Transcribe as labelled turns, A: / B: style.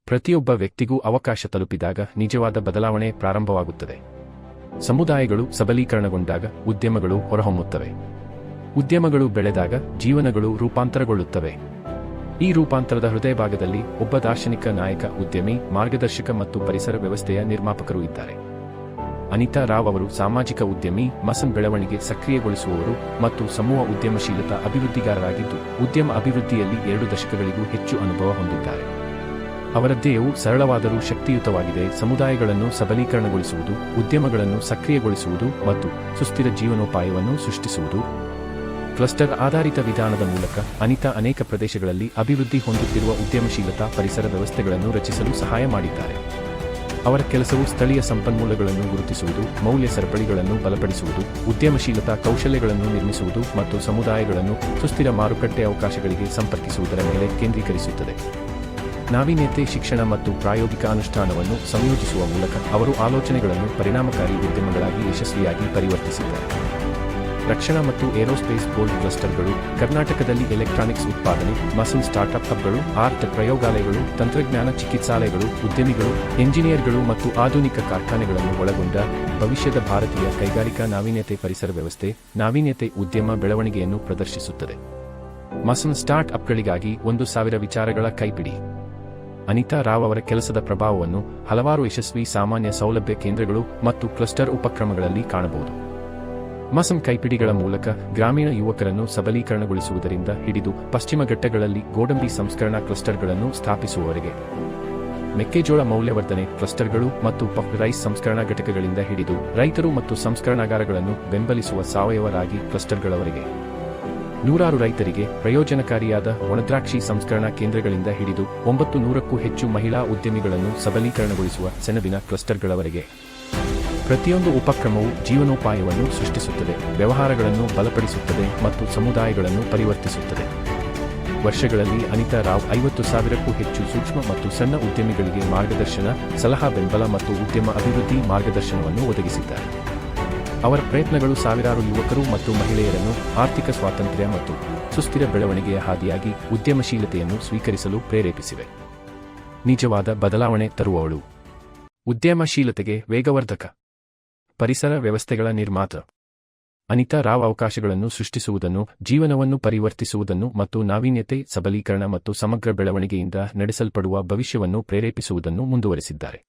A: ಪ್ರತಿಯೊಬ್ಬ ವ್ಯಕ್ತಿಗೂ ಅವಕಾಶ ತಲುಪಿದಾಗ ನಿಜವಾದ ಬದಲಾವಣೆ ಪ್ರಾರಂಭವಾಗುತ್ತದೆ. ಸಮುದಾಯಗಳು ಸಬಲೀಕರಣಗೊಂಡಾಗ ಉದ್ಯಮಗಳು ಹೊರಹೊಮ್ಮುತ್ತವೆ. ಉದ್ಯಮಗಳು ಬೆಳೆದಾಗ ಜೀವನಗಳು ರೂಪಾಂತರಗೊಳ್ಳುತ್ತವೆ. ಈ ರೂಪಾಂತರದ ಹೃದಯಭಾಗದಲ್ಲಿ ಒಬ್ಬ ದಾರ್ಶನಿಕ ನಾಯಕ, ಉದ್ಯಮಿ, ಮಾರ್ಗದರ್ಶಕ ಮತ್ತು ಪರಿಸರ ವ್ಯವಸ್ಥೆಯ ನಿರ್ಮಾಪಕರು ಇದ್ದಾರೆ. ಅನಿತಾ ರಾವ್ ಅವರು ಸಾಮಾಜಿಕ ಉದ್ಯಮಿ, ಮಸನ್ ಬೆಳವಣಿಗೆ ಸಕ್ರಿಯಗೊಳಿಸುವವರು ಮತ್ತು ಸಮೂಹ ಉದ್ಯಮಶೀಲತಾ ಅಭಿವೃದ್ಧಿಗಾರರಾಗಿದ್ದು, ಉದ್ಯಮ ಅಭಿವೃದ್ಧಿಯಲ್ಲಿ 2 ದಶಕಗಳಿಗೂ ಹೆಚ್ಚು ಅನುಭವ ಹೊಂದಿದ್ದಾರೆ. ಅವರ ಧ್ಯೇಯವು ಸರಳವಾದರೂ ಶಕ್ತಿಯುತವಾಗಿದೆ: ಸಮುದಾಯಗಳನ್ನು ಸಬಲೀಕರಣಗೊಳಿಸುವುದು, ಉದ್ಯಮಗಳನ್ನು ಸಕ್ರಿಯಗೊಳಿಸುವುದು ಮತ್ತು ಸುಸ್ಥಿರ ಜೀವನೋಪಾಯವನ್ನು ಸೃಷ್ಟಿಸುವುದು. ಕ್ಲಸ್ಟರ್ ಆಧಾರಿತ ವಿಧಾನದ ಮೂಲಕ ಅನಿತಾ ಅನೇಕ ಪ್ರದೇಶಗಳಲ್ಲಿ ಅಭಿವೃದ್ಧಿ ಹೊಂದುತ್ತಿರುವ ಉದ್ಯಮಶೀಲತಾ ಪರಿಸರ ವ್ಯವಸ್ಥೆಗಳನ್ನು ರಚಿಸಲು ಸಹಾಯ ಮಾಡಿದ್ದಾರೆ. ಅವರ ಕೆಲಸವು ಸ್ಥಳೀಯ ಸಂಪನ್ಮೂಲಗಳನ್ನು ಗುರುತಿಸುವುದು, ಮೌಲ್ಯ ಸರಪಳಿಗಳನ್ನು ಬಲಪಡಿಸುವುದು, ಉದ್ಯಮಶೀಲತಾ ಕೌಶಲ್ಯಗಳನ್ನು ನಿರ್ಮಿಸುವುದು ಮತ್ತು ಸಮುದಾಯಗಳನ್ನು ಸುಸ್ಥಿರ ಮಾರುಕಟ್ಟೆ ಅವಕಾಶಗಳಿಗೆ ಸಂಪರ್ಕಿಸುವುದರ ಮೇಲೆ ಕೇಂದ್ರೀಕರಿಸುತ್ತದೆ. ನಾವೀನ್ಯತೆ, ಶಿಕ್ಷಣ ಮತ್ತು ಪ್ರಾಯೋಗಿಕ ಅನುಷ್ಠಾನವನ್ನು ಸಂಯೋಜಿಸುವ ಮೂಲಕ ಅವರು ಆಲೋಚನೆಗಳನ್ನು ಪರಿಣಾಮಕಾರಿ ಉದ್ಯಮಗಳಾಗಿ ಯಶಸ್ವಿಯಾಗಿ ಪರಿವರ್ತಿಸಿದ್ದಾರೆ. ರಕ್ಷಣಾ ಮತ್ತು ಏರೋಸ್ಪೇಸ್ ಗೋಲ್ಡ್ ಕ್ಲಸ್ಟರ್ಗಳು ಕರ್ನಾಟಕದಲ್ಲಿ ಎಲೆಕ್ಟ್ರಾನಿಕ್ಸ್ ಉತ್ಪಾದನೆ, ಮಸನ್ ಸ್ಟಾರ್ಟ್ಅಪ್ ಹಬ್ಗಳು, ಆರ್ಟ್ ಪ್ರಯೋಗಾಲಯಗಳು, ತಂತ್ರಜ್ಞಾನ ಚಿಕಿತ್ಸಾಲಯಗಳು, ಉದ್ಯಮಿಗಳು, ಎಂಜಿನಿಯರ್ಗಳು ಮತ್ತು ಆಧುನಿಕ ಕಾರ್ಖಾನೆಗಳನ್ನು ಒಳಗೊಂಡ ಭವಿಷ್ಯದ ಭಾರತೀಯ ಕೈಗಾರಿಕಾ ನಾವೀನ್ಯತೆ ಪರಿಸರ ವ್ಯವಸ್ಥೆ, ನಾವೀನ್ಯತೆ ಉದ್ಯಮ ಬೆಳವಣಿಗೆಯನ್ನು ಪ್ರದರ್ಶಿಸುತ್ತದೆ. ಮಸನ್ ಸ್ಟಾರ್ಟ್ ಅಪ್ಗಳಿಗಾಗಿ 1000 ವಿಚಾರಗಳ ಕೈಪಿಡಿ. ಅನಿತಾ ರಾವ್ ಅವರ ಕೆಲಸದ ಪ್ರಭಾವವನ್ನು ಹಲವಾರು ಯಶಸ್ವಿ ಸಾಮಾನ್ಯ ಸೌಲಭ್ಯ ಕೇಂದ್ರಗಳು ಮತ್ತು ಕ್ಲಸ್ಟರ್ ಉಪಕ್ರಮಗಳಲ್ಲಿ ಕಾಣಬಹುದು. ಮಸನ್ ಕೈಪಿಡಿಗಳ ಮೂಲಕ ಗ್ರಾಮೀಣ ಯುವಕರನ್ನು ಸಬಲೀಕರಣಗೊಳಿಸುವುದರಿಂದ ಹಿಡಿದು ಪಶ್ಚಿಮ ಘಟ್ಟಗಳಲ್ಲಿ ಗೋಡಂಬಿ ಸಂಸ್ಕರಣಾ ಕ್ಲಸ್ಟರ್ಗಳನ್ನು ಸ್ಥಾಪಿಸುವವರೆಗೆ, ಮೆಕ್ಕೆಜೋಳ ಮೌಲ್ಯವರ್ಧನೆ ಕ್ಲಸ್ಟರ್ಗಳು ಮತ್ತು ಪಫ್ ರೈಸ್ ಸಂಸ್ಕರಣಾ ಘಟಕಗಳಿಂದ ಹಿಡಿದು ರೈತರು ಮತ್ತು ಸಂಸ್ಕರಣಾಗಾರಗಳನ್ನು ಬೆಂಬಲಿಸುವ ಸಾವಯವ ರಾಗಿ ಕ್ಲಸ್ಟರ್ಗಳವರೆಗೆ, ನೂರಾರು ರೈತರಿಗೆ ಪ್ರಯೋಜನಕಾರಿಯಾದ ಒಣದ್ರಾಕ್ಷಿ ಸಂಸ್ಕರಣಾ ಕೇಂದ್ರಗಳಿಂದ ಹಿಡಿದು 900ಕ್ಕೂ ಹೆಚ್ಚು ಮಹಿಳಾ ಉದ್ಯಮಿಗಳನ್ನು ಸಬಲೀಕರಣಗೊಳಿಸುವ ಸೆಣಬಿನ ಕ್ಲಸ್ಟರ್ಗಳವರೆಗೆ. ಪ್ರತಿಯೊಂದು ಉಪಕ್ರಮವು ಜೀವನೋಪಾಯವನ್ನು ಸೃಷ್ಟಿಸುತ್ತದೆ, ವ್ಯವಹಾರಗಳನ್ನು ಬಲಪಡಿಸುತ್ತದೆ ಮತ್ತು ಸಮುದಾಯಗಳನ್ನು ಪರಿವರ್ತಿಸುತ್ತದೆ. ವರ್ಷಗಳಲ್ಲಿ ಅನಿತಾ ರಾವ್ 50,000ಕ್ಕೂ ಹೆಚ್ಚು ಸೂಕ್ಷ್ಮ ಮತ್ತು ಸಣ್ಣ ಉದ್ಯಮಿಗಳಿಗೆ ಮಾರ್ಗದರ್ಶನ, ಸಲಹಾ, ಬೆಂಬಲ ಮತ್ತು ಉದ್ಯಮ ಅಭಿವೃದ್ಧಿ ಮಾರ್ಗದರ್ಶನವನ್ನು ಒದಗಿಸಿದ್ದಾರೆ. ಅವರ ಪ್ರಯತ್ನಗಳು ಸಾವಿರಾರು ಯುವಕರು ಮತ್ತು ಮಹಿಳೆಯರನ್ನು ಆರ್ಥಿಕ ಸ್ವಾತಂತ್ರ್ಯ ಮತ್ತು ಸುಸ್ಥಿರ ಬೆಳವಣಿಗೆಯ ಹಾದಿಯಾಗಿ ಉದ್ಯಮಶೀಲತೆಯನ್ನು ಸ್ವೀಕರಿಸಲು ಪ್ರೇರೇಪಿಸಿವೆ. ನಿಜವಾದ ಬದಲಾವಣೆ ತರುವವಳು. ಉದ್ಯಮಶೀಲತೆಗೆ ವೇಗವರ್ಧಕ. ಪರಿಸರ ವ್ಯವಸ್ಥೆಗಳ ನಿರ್ಮಾತ. ಅನಿತಾ ರಾವ್ ಅವಕಾಶಗಳನ್ನು ಸೃಷ್ಟಿಸುವುದನ್ನು, ಜೀವನವನ್ನು ಪರಿವರ್ತಿಸುವುದನ್ನು ಮತ್ತು ನಾವೀನ್ಯತೆ, ಸಬಲೀಕರಣ ಮತ್ತು ಸಮಗ್ರ ಬೆಳವಣಿಗೆಯಿಂದ ನಡೆಸಲ್ಪಡುವ ಭವಿಷ್ಯವನ್ನು ಪ್ರೇರೇಪಿಸುವುದನ್ನು ಮುಂದುವರೆಸಿದ್ದಾರೆ.